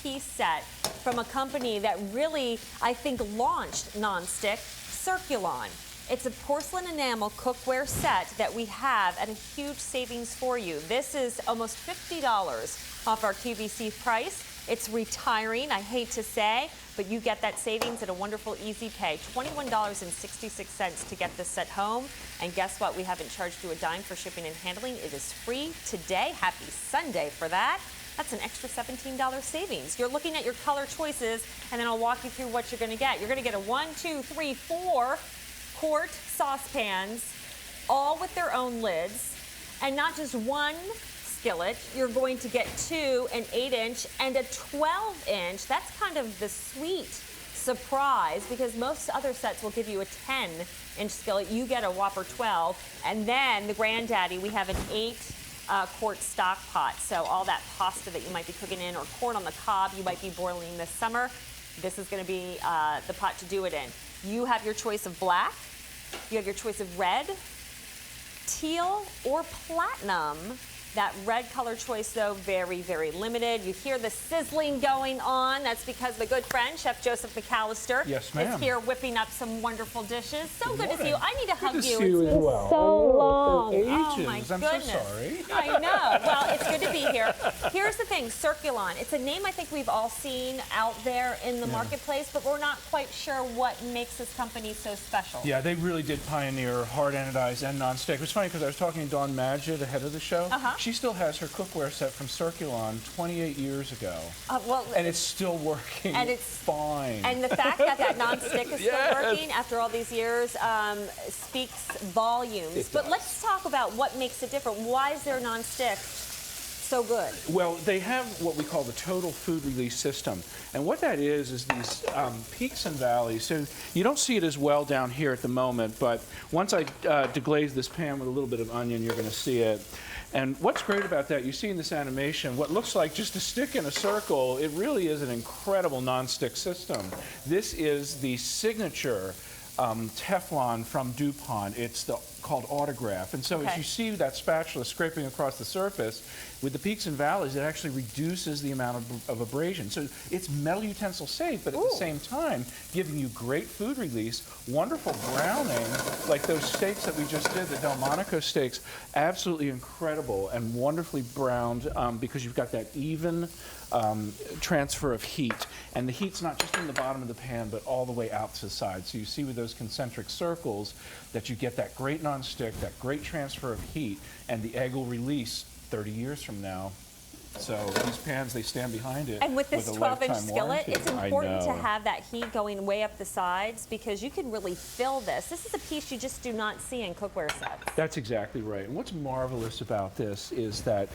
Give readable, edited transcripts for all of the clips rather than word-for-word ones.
4-piece set from a company that really, I think, launched nonstick, Circulon. It's a porcelain enamel cookware set that we have at a huge savings for you. This is almost $50 off our QVC price. It's retiring, I hate to say, but you get that savings at a wonderful easy pay. $21.66 to get this set home. And guess what? We haven't charged you a dime for shipping and handling. It is free today. Happy Sunday for that. That's an extra $17 savings. You're looking at your color choices, and then I'll walk you through what you're going to get. You're going to get a 1, 2, 3, 4 quart saucepans, all with their own lids, and not just one skillet. You're going to get 2, an 8-inch and a 12-inch. That's kind of the sweet surprise, because most other sets will give you a 10-inch skillet. You get a whopper 12, and then the granddaddy, we have an 8-quart stock pot. So all that pasta that you might be cooking in, or corn on the cob you might be boiling this summer, this is going to be the pot to do it in. You have your choice of black, you have your choice of red, teal, or platinum. That red color choice, though, very, very limited. You hear the sizzling going on. That's because the good friend, Chef Joseph McAllister, is here whipping up some wonderful dishes. So good to see you. I need to hug you. It's been so long. Oh, my goodness. I'm so sorry. I know. Well, it's good to be here. Here's the thing, Circulon. It's a name I think we've all seen out there in the marketplace, but we're not quite sure what makes this company so special. Yeah, they really did pioneer hard anodized and nonstick. It was funny because I was talking to Dawn Madgett ahead of the show. She still has her cookware set from Circulon 28 years ago. And it's still working fine. And the fact that that nonstick is still working after all these years speaks volumes. But let's talk about what makes it different. Why is their nonstick so good? Well, they have what we call the total food release system. And what that is these peaks and valleys. So you don't see it as well down here at the moment, but once I deglaze this pan with a little bit of onion, you're going to see it. And what's great about that, you see in this animation, what looks like just a stick in a circle, it really is an incredible nonstick system. This is the signature Teflon from DuPont. It's called Autograph. And so as you see that spatula scraping across the surface, with the peaks and valleys, it actually reduces the amount of abrasion. So it's metal utensil safe, but at the same time, giving you great food release, wonderful browning, like those steaks that we just did, the Delmonico steaks, absolutely incredible and wonderfully browned because you've got that even transfer of heat. And the heat's not just in the bottom of the pan, but all the way out to the side. So you see with those concentric circles that you get that great nonstick, that great transfer of heat, and the egg will release 30 years from now. So these pans, they stand behind it. And with this 12-inch skillet, it's important to have that heat going way up the sides, because you can really fill this. This is a piece you just do not see in cookware sets. That's exactly right. And what's marvelous about this is that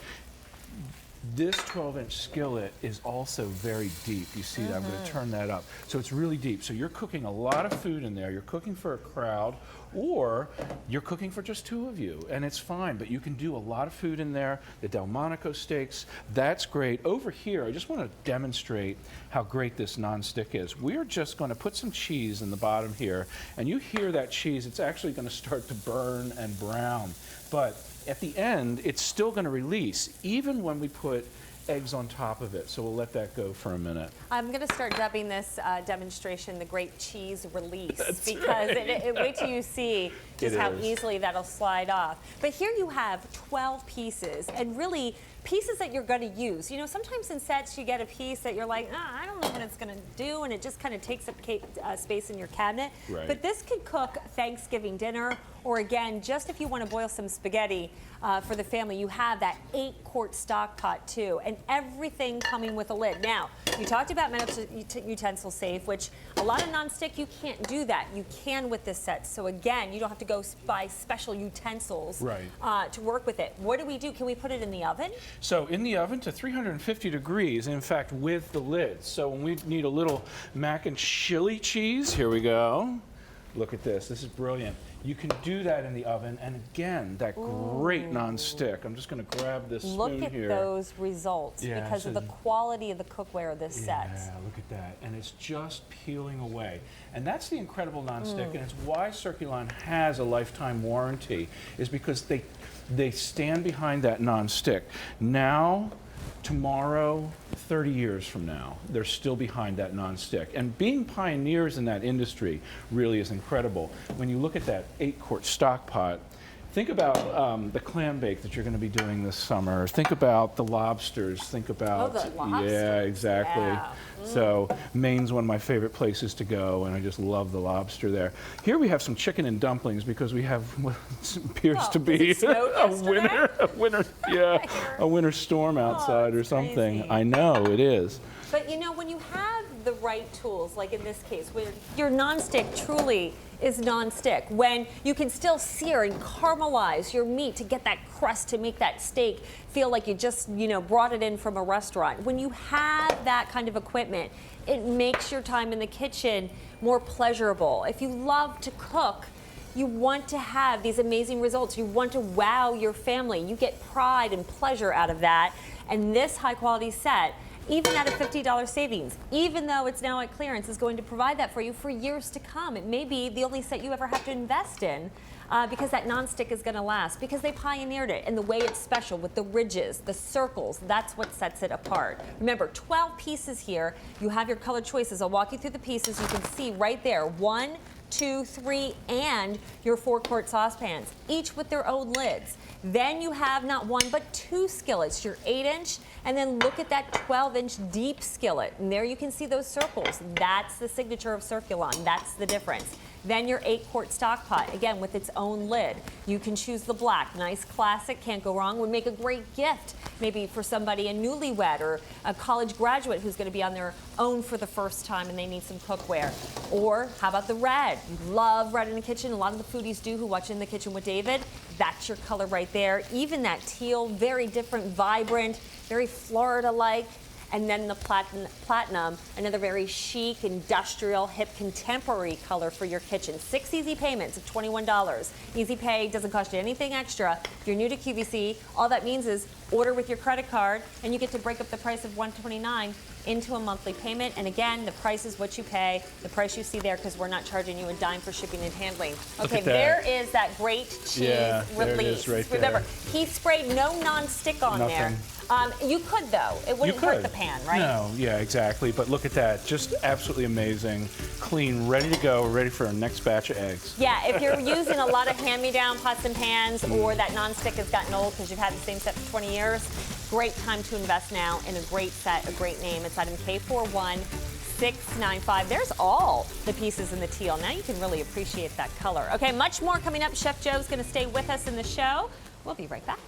this 12-inch skillet is also very deep. You see that? I'm going to turn that up. So it's really deep. So you're cooking a lot of food in there. You're cooking for a crowd, or you're cooking for just 2 of you, and it's fine. But you can do a lot of food in there. The Delmonico steaks, that's great. Over here, I just want to demonstrate how great this nonstick is. We're just going to put some cheese in the bottom here, and you hear that cheese. It's actually going to start to burn and brown. But at the end, it's still going to release, even when we put eggs on top of it. So we'll let that go for a minute. I'm going to start dubbing this demonstration the Great Cheese Release. That's because wait till you see just how easily that'll slide off. But here you have 12 pieces, and really pieces that you're going to use. You know, sometimes in sets you get a piece that you're like, I don't know what it's going to do, and it just kind of takes up space in your cabinet. Right. But this could cook Thanksgiving dinner, or again, just if you want to boil some spaghetti for the family. You have that 8-quart stock pot too, and everything coming with a lid. Now, you talked about metal utensil safe, which a lot of nonstick, you can't do that. You can with this set. So again, you don't have to go buy special utensils to work with it. What do we do? Can we put it in the oven? So in the oven to 350 degrees, in fact, with the lid. So when we need a little mac and chili cheese, here we go. Look at this. This is brilliant. You can do that in the oven, and again, that great nonstick. I'm just going to grab this spoon here. Look at those results because of the quality of the cookware of this set. Yeah, look at that. And it's just peeling away. And that's the incredible nonstick, and it's why Circulon has a lifetime warranty, is because they stand behind that nonstick. Now, tomorrow, 30 years from now, they're still behind that nonstick. And being pioneers in that industry really is incredible. When you look at that 8-quart stock pot, think about the clam bake that you're going to be doing this summer. Think about the lobsters. Think about, the lobsters. Yeah, exactly. Yeah. So Maine's one of my favorite places to go, and I just love the lobster there. Here we have some chicken and dumplings because we have what appears to be a winter storm outside or something. Crazy. I know it is. But you know, when you have the right tools, like in this case, where your nonstick truly is nonstick, when you can still sear and caramelize your meat to get that crust to make that steak feel like you just, brought it in from a restaurant. When you have that kind of equipment, it makes your time in the kitchen more pleasurable. If you love to cook, you want to have these amazing results. You want to wow your family. You get pride and pleasure out of that. And this high quality set, even at a $50 savings, even though it's now at clearance, is going to provide that for you for years to come. It may be the only set you ever have to invest in because that nonstick is going to last, because they pioneered it, and the way it's special with the ridges, the circles, that's what sets it apart. Remember, 12 pieces here. You have your color choices. I'll walk you through the pieces. You can see right there, 1, 2, 3, and your 4-quart saucepans, each with their own lids. Then you have not 1, but 2 skillets, your 8-inch, and then look at that 12-inch deep skillet. And there you can see those circles. That's the signature of Circulon. That's the difference. Then your 8-quart stock pot, again, with its own lid. You can choose the black, nice classic, can't go wrong, would make a great gift, maybe for somebody, a newlywed or a college graduate who's gonna be on their own for the first time and they need some cookware. Or how about the red? You love red in the kitchen. A lot of the foodies do who watch In the Kitchen with David. That's your color right there. Even that teal, very different, vibrant, very Florida-like. And then the platinum, another very chic, industrial, hip, contemporary color for your kitchen. 6 easy payments of $21. Easy pay, doesn't cost you anything extra. If you're new to QVC, all that means is order with your credit card, and you get to break up the price of $129 into a monthly payment. And again, the price is what you pay, the price you see there, because we're not charging you a dime for shipping and handling. Okay, there is that great cheese release. There it is right there. Remember, heat spray, no non-stick on there. You could, though. It wouldn't hurt the pan, right? No, yeah, exactly. But look at that. Just absolutely amazing. Clean, ready to go, ready for our next batch of eggs. Yeah, if you're using a lot of hand-me-down pots and pans, or that non-stick has gotten old because you've had the same set for 20 years, great time to invest now in a great set, a great name. It's item K41695. There's all the pieces in the teal. Now you can really appreciate that color. Okay, much more coming up. Chef Joe's going to stay with us in the show. We'll be right back.